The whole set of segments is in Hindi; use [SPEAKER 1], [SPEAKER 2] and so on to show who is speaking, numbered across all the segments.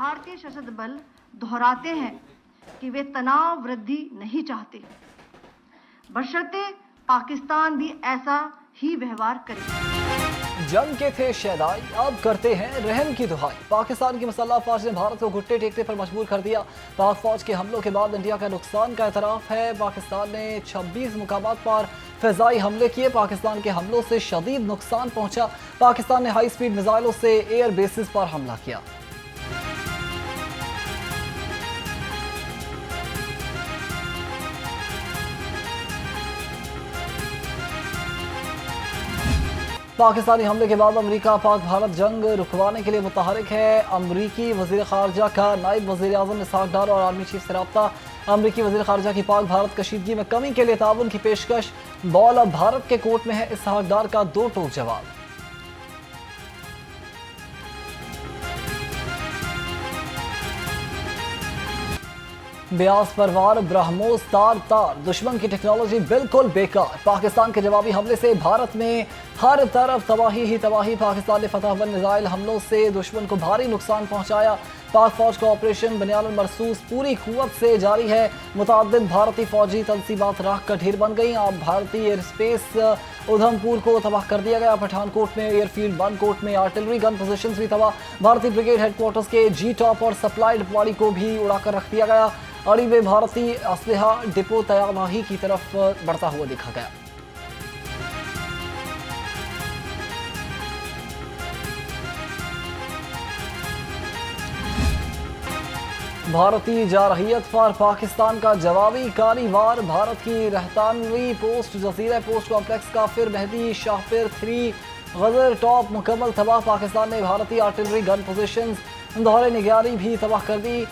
[SPEAKER 1] भारतीय सशस्त्र बल दोहराते हैं कि वे तनाव वृद्धि नहीं चाहते, बशर्ते पाकिस्तान भी ऐसा ही व्यवहार करे।
[SPEAKER 2] जंग के थे शहदाई, अब करते हैं रहम की दुहाई। पाकिस्तान की मुसल्लह फौज ने भारत को घुटने टेकने पर मजबूर कर दिया। पाक फौज के हमलों के बाद इंडिया का नुकसान का एतराफ है। पाकिस्तान ने 26 मुकामात पर फ़िज़ाई हमले किए। पाकिस्तान के हमलों से शदीद नुकसान पहुंचा। पाकिस्तान ने हाई स्पीड मिसाइलों से एयर बेसिस पर हमला किया। पाकिस्तानी हमले के बाद अमेरिका पाक भारत जंग रुकवाने के लिए मुतहरिक है। अमरीकी वज़ीर ख़ारजा का नायब वज़ीर आज़म इसहाक डार और आर्मी चीफ से रब्ता। अमरीकी वज़ीर ख़ारजा की पाक भारत कशीदगी में कमी के लिए ताउन की पेशकश। बॉल अब भारत के कोर्ट में है। इसहाक डार का दो टोक जवाब। ब्यास परवार ब्रह्मोस तार दुश्मन की टेक्नोलॉजी बिल्कुल बेकार। पाकिस्तान के जवाबी हमले से भारत में हर तरफ तबाही ही तबाही। पाकिस्तान ने फतहबंद मिसाइल हमलों से दुश्मन को भारी नुकसान पहुंचाया। पाक फौज का ऑपरेशन बनियानुल मरसूस पूरी कुव्वत से जारी है। मुतअद्दिद भारतीय फौजी तनसीबात राख का ढेर बन गई। अब भारतीय एयर स्पेस उधमपुर को तबाह कर दिया गया। पठानकोट में एयरफील्ड, बनकोट में आर्टिलरी गन पोजीशंस भी तबाह। भारतीय ब्रिगेड हेडक्वार्टर्स के जी टॉप और सप्लाई डिपवाड़ी को भी उड़ाकर रख दिया गया। अड़ी में भारतीय असलहा डिपो तैयारमाही की तरफ बढ़ता हुआ देखा गया। भारतीय जारहियत पर पाकिस्तान का जवाबी कारी-वार। भारत की रहतानवी पोस्ट जजीरा पोस्ट कॉम्प्लेक्स का फिर मेहदी शाहपिर 3 गजर टॉप मुकम्मल तबाह। पाकिस्तान ने भारतीय आर्टिलरी गन पोजीशंस दोहरे निगरानी भी तबाह कर दी।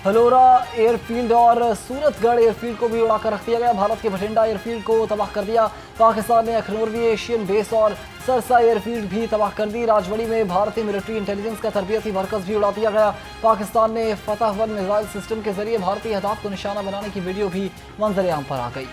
[SPEAKER 2] हलोरा एयरफील्ड और सूरतगढ़ एयरफील्ड को भी उड़ाकर रख दिया गया। भारत के बठिंडा एयरफील्ड को तबाह कर दिया। पाकिस्तान ने अखनूर एशियन बेस और सरसा एयरफील्ड भी तबाह कर दी। राजवड़ी में भारतीय मिलिट्री इंटेलिजेंस का तरबियती मरकज भी उड़ा दिया गया। पाकिस्तान ने फतह-1 मिसाइल सिस्टम के जरिए भारतीय अहदाफ को निशाना बनाने की वीडियो भी मंजर आम पर आ गई।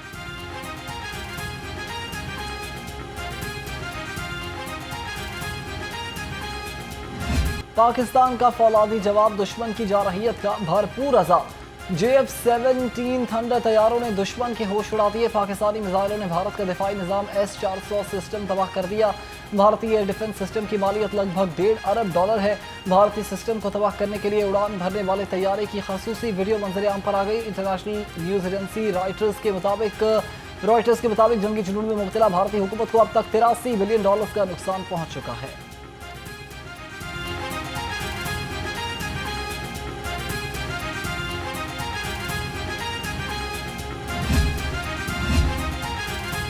[SPEAKER 2] पाकिस्तान का फौलादी जवाब दुश्मन की जारहियत का भरपूर अज़ाब। JF-17 थंडर तैयारों ने दुश्मन के होश उड़ा दिए। पाकिस्तानी मिसाइलों ने भारत का दिफाई निज़ाम S-400 सिस्टम तबाह कर दिया। भारतीय एयर डिफेंस सिस्टम की मालियत लगभग $1.5 अरब है। भारतीय सिस्टम को तबाह करने के लिए उड़ान भरने वाले तैयारे की खसूसी वीडियो मंजर आम पर आ गई। इंटरनेशनल न्यूज़ एजेंसी रॉयटर्स के मुताबिक जंगी जुनून में मुब्तला भारतीय हुकूमत को अब तक $83 बिलियन का नुकसान पहुँच चुका है।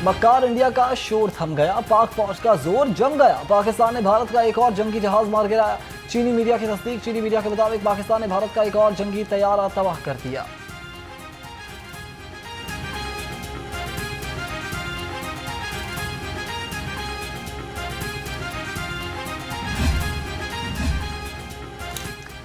[SPEAKER 2] मक्कार इंडिया का शोर थम गया। पाक फौज का जोर जम गया। पाकिस्तान ने भारत का एक और जंगी जहाज मार गिराया। चीनी मीडिया की तस्दीक। चीनी मीडिया के मुताबिक पाकिस्तान ने भारत का एक और जंगी तैयारा तबाह कर दिया।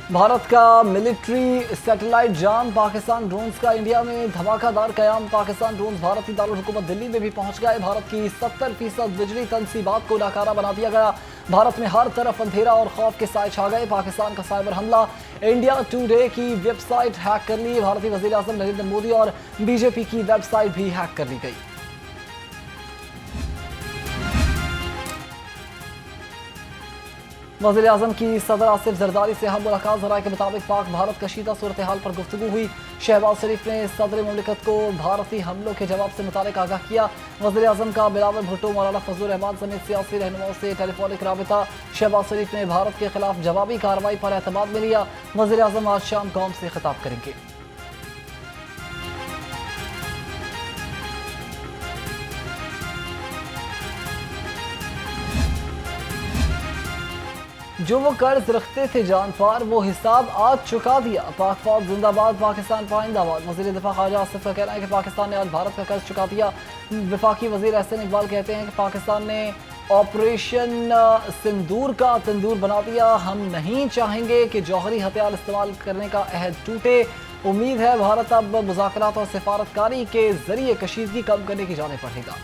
[SPEAKER 2] भारत का मिलिट्री सैटेलाइट जाम। पाकिस्तान ड्रोन्स का इंडिया में धमाकादार कयाम। पाकिस्तान ड्रोन्स भारतीय दारुल हुकूमत दिल्ली में भी पहुंच गए। भारत की 70% बिजली तनसीबात को नाकारा बना दिया गया। भारत में हर तरफ अंधेरा और खौफ के साए छा गए। पाकिस्तान का साइबर हमला। इंडिया टुडे की वेबसाइट हैक कर ली। भारतीय वज़ीर आज़म नरेंद्र मोदी और बीजेपी की वेबसाइट भी हैक कर ली गई। वज़ीर आज़म की सदर आसिफ जरदारी से हम मुलाकात। ज़राए के मुताबिक पाक भारत कशीदा सूरत हाल पर गुफ्तगू हुई। शहबाज शरीफ ने सदर मुमलिकत को भारतीय हमलों के जवाब से मुतालिक आगाह किया। वज़ीर आज़म का बिलावल भुट्टो, मौलाना फजलुर रहमान समेत सियासी रहनुमाओं से टेलीफोनिक राबिता। शहबाज शरीफ ने भारत के खिलाफ जवाबी कार्रवाई पर एतमाद में लिया। वज़ीर आज़म आज शाम कौम से खिताब करेंगे। जो वो कर्ज रखते थे जान पार, वो हिसाब आज चुका दिया। पाक फौज जिंदाबाद, पाकिस्तान पाइंदाबाद। वज़ीर दिफा ख्वाजा आसिफ का कहना है कि पाकिस्तान ने आज भारत का कर्ज चुका दिया। वफाकी वज़ीर एहसन इकबाल कहते हैं कि पाकिस्तान ने ऑपरेशन सिंदूर का तंदूर बना दिया। हम नहीं चाहेंगे कि जौहरी हथियार इस्तेमाल करने का अहद टूटे। उम्मीद है भारत अब मुज़ाकरात और सिफारतकारी के जरिए कशीदगी कम करने की जानिब बढ़ेगा।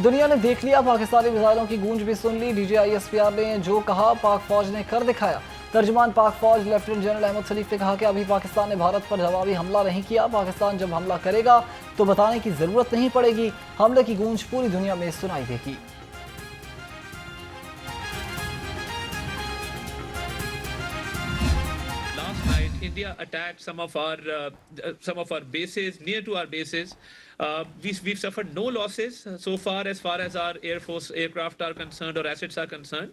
[SPEAKER 2] दुनिया ने देख लिया, पाकिस्तानी मिसाइलों की गूंज भी सुन ली। DGISPR ने जो कहा पाक फौज ने कर दिखाया। तर्जुमान पाक फौज लेफ्टिनेंट जनरल अहमद सलीफ ने कहा कि अभी पाकिस्तान ने भारत पर जवाबी हमला नहीं किया। पाकिस्तान जब हमला करेगा तो बताने की जरूरत नहीं पड़ेगी, हमले की गूंज पूरी दुनिया में सुनाई देगी।
[SPEAKER 3] India attacked some of our bases, near to our bases. We've suffered no losses so far as our Air Force aircraft are concerned or assets are concerned.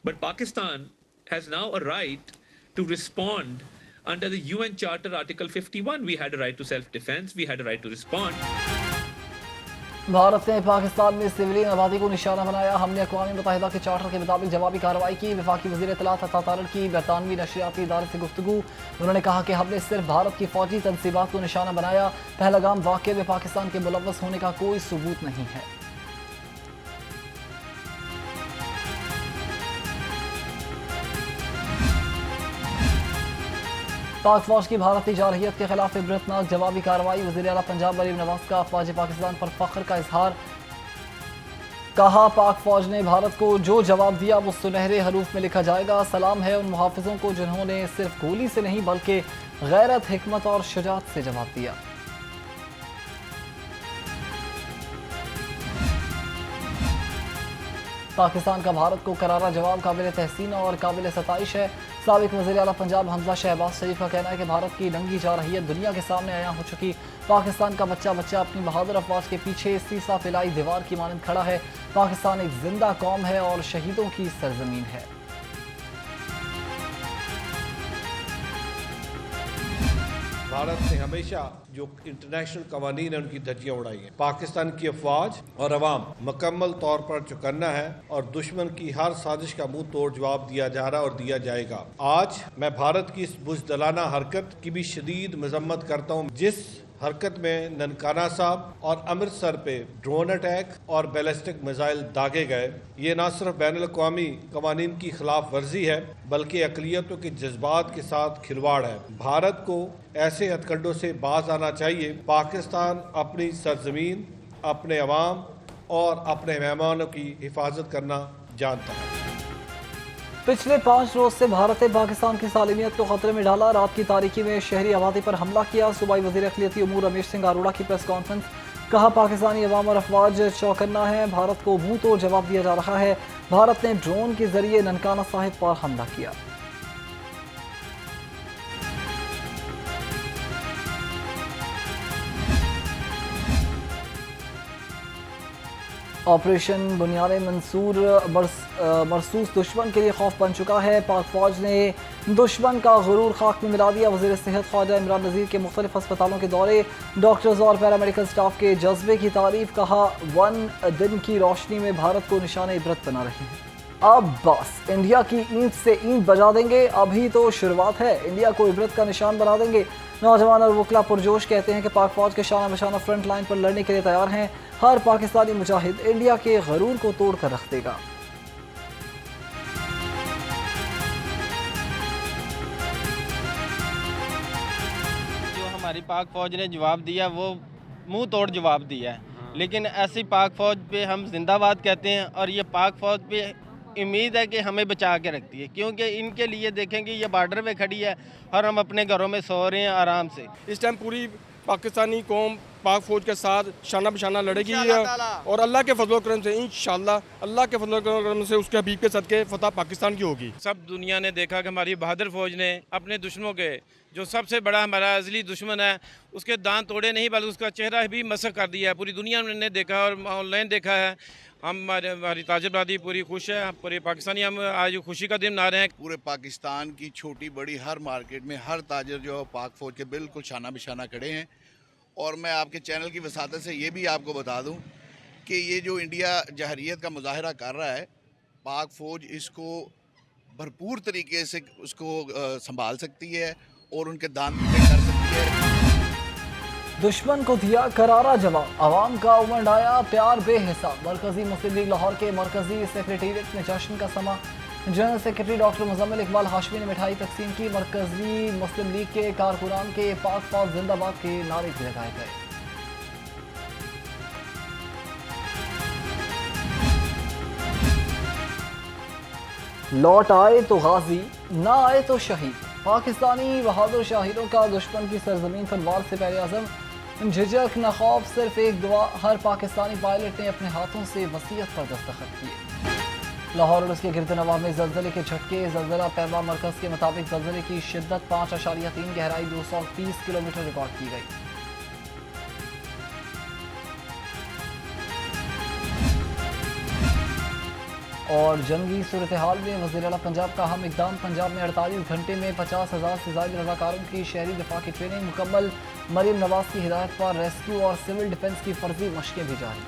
[SPEAKER 3] But Pakistan has now a right to respond under the UN Charter Article 51. We had a right to self-defense. We had a right to respond.
[SPEAKER 2] Bharat ने पाकिस्तान में सिविलियन आबादी को निशाना बनाया। हमने अक़वाम मुत्तहिदा के चार्टर के मुताबिक जवाबी कार्रवाई की। वफाकी वज़ीर इत्तलात अता तारड़ की बरतानवी नशरियाती इदारे से गुफ्तगू। उन्होंने कहा कि हमने सिर्फ भारत की फौजी तनसीबात को निशाना बनाया। पहलगाम वाक़े में पाकिस्तान के मुलव्वस होने का कोई सबूत नहीं है। पाक फौज की भारतीय जारहियत के खिलाफ इबरतनाक जवाबी कार्रवाई। वज़ीर आला पंजाब मरीम नवाज का अफवाज पाकिस्तान पर फख्र का इजहार। कहा पाक फौज ने भारत को जो जवाब दिया वो सुनहरे हरूफ में लिखा जाएगा। सलाम है उन मुहाफिजों को जिन्होंने सिर्फ गोली से नहीं बल्कि गैरत, हिकमत और शुजाअत से जवाब दिया। पाकिस्तान का भारत को करारा जवाब काबिल तहसीन और काबिल सताइश है। साबिक वज़ीर आला पंजाब हमजा शहबाज शरीफ का कहना है कि भारत की नंगी जारहियत दुनिया के सामने आया हो चुकी। पाकिस्तान का बच्चा बच्चा अपनी बहादुर अफवाज के पीछे सीसा फिलाई दीवार की मानंद खड़ा है। पाकिस्तान एक जिंदा कौम है और शहीदों की सरजमीन है।
[SPEAKER 4] भारत ने हमेशा जो इंटरनेशनल कवानीन है उनकी धज्जियां उड़ाई हैं। पाकिस्तान की अफवाज और अवाम मुकम्मल तौर पर चौकन्ना है और दुश्मन की हर साजिश का मुंह तोड़ जवाब दिया जा रहा है और दिया जाएगा। आज मैं भारत की इस बुज़दिलाना हरकत की भी शदीद मजम्मत करता हूँ, जिस हरकत में ननकाना साहब और अमृतसर पे ड्रोन अटैक और बैलिस्टिक मिसाइल दागे गए। ये न सिर्फ बैनुल अक़वामी कवानीन की खिलाफ वर्जी है बल्कि अक़लियतों के जज्बात के साथ खिलवाड़ है। भारत को ऐसे हथकंडों से बाज आना चाहिए। पाकिस्तान अपनी सरजमीन, अपने अवाम और अपने मेहमानों की हिफाजत करना जानता है।
[SPEAKER 2] पिछले 5 रोज से भारत ने पाकिस्तान की सालिमियत को खतरे में डाला। रात की तारीकी में शहरी आबादी पर हमला किया। सूबाई वज़ीर अक़लियती उमूर रमेश सिंह अरोड़ा की प्रेस कॉन्फ्रेंस। कहा पाकिस्तानी अवाम और अफवाज चौकन्ना है, भारत को मुंह तोड़ जवाब दिया जा रहा है। भारत ने ड्रोन के जरिए ननकाना साहिब पर हमला किया। ऑपरेशन बुनियाद मंसूर मरसूस दुश्मन के लिए खौफ बन चुका है। पाक फौज ने दुश्मन का गुरूर खाक में मिला दिया। वज़ीर सेहत ख्वाजा इमरान नज़ीर के मुख्तलिफ अस्पतालों के दौरे, डॉक्टर्स और पैरामेडिकल स्टाफ के जज्बे की तारीफ। कहा 1 दिन की रोशनी में भारत को निशाने इबरत बना रहे हैं। अब बस इंडिया की ईंट से ईंट बजा देंगे, अभी तो शुरुआत है। इंडिया को इबरत का निशान बना देंगे। नौजवान और वकला पुरजोश कहते हैं कि पाक फौज के शाना बशाना फ्रंट लाइन पर लड़ने के लिए तैयार हैं। हर पाकिस्तानी मुजाहिद इंडिया के गरूर को तोड़ कर रख देगा।
[SPEAKER 5] जो हमारी पाक फौज ने जवाब दिया वो मुंह तोड़ जवाब दिया है, लेकिन ऐसी पाक फौज पे हम जिंदाबाद कहते हैं और ये पाक फौज पे उम्मीद है कि हमें बचा के रखती है, क्योंकि इनके लिए देखेंगे ये बॉर्डर पे खड़ी है और हम अपने घरों में सो रहे हैं आराम से।
[SPEAKER 6] इस टाइम पूरी पाकिस्तानी कौम पाक फौज के साथ शाना बशाना लड़ेगी और अल्लाह के फजल करम से इंशाल्लाह अल्लाह के फजल करम से उसके हबीब के सदके फतह पाकिस्तान की होगी।
[SPEAKER 7] सब दुनिया ने देखा कि हमारी बहादुर फौज ने अपने दुश्मनों के जो सबसे बड़ा हमारा अज़ली दुश्मन है उसके दांत तोड़े नहीं बल्कि उसका चेहरा भी मसक कर दिया है। पूरी दुनिया ने देखा और ऑनलाइन देखा है। हमारी ताजिर बरादरी पूरी खुश है, पूरे पाकिस्तानी हम आज खुशी का दिन मना रहे हैं।
[SPEAKER 8] पूरे पाकिस्तान की छोटी बड़ी हर मार्केट में हर ताजिर जो है पाक फौज के बिल्कुल शाना बिशाना खड़े हैं। और मैं आपके चैनल की वसादत से ये भी आपको बता दूं कि ये जो इंडिया जहरियत का मुजाहरा कर रहा है, पाक फौज इसको भरपूर तरीके से उसको संभाल सकती है और उनके दांत कर सकती है।
[SPEAKER 2] दुश्मन को दिया करारा जवाब, अवाम का उमंड आया प्यार बेहिसाब। मरकजी मुस्लिम लीग लाहौर के मरकजी सेक्रेटेरिएट में जश्न का समा। General secretary doctor Muzammil Iqbal Hashmi ने मिठाई तकसीम की। मरकजी मुस्लिम लीग के कारकुनान के पाक फौज जिंदाबाद के नारे भी लगाए गए। लौट आए तो गाजी, ना आए तो शहीद। पाकिस्तानी बहादुर शाहिरों का दुश्मन की सरजमीन पर वार से पहले आज़म झिझक न खौफ, सिर्फ एक दुआ। हर पाकिस्तानी पायलट ने अपने हाथों से वसीयत पर दस्तखत किए। लाहौर और उसके गिरदनवा में जल्जले के झटके। जल्जला पैमा मरकज़ के मुताबिक जल्जले की शिद्दत 5.3, गहराई 230 किलोमीटर रिकॉर्ड की गई। और जंगी सूरत हाल में वज़ीर आला पंजाब का अहम इक़दाम। पंजाब में 48 घंटे में 50,000 से ज़ायद रज़ाकारों की शहरी दिफा की ट्रेनिंग मुकम्मल। मरीम नवाज की हिदायत पर रेस्क्यू और सिविल डिफेंस की फर्जी मशकें भी जारी।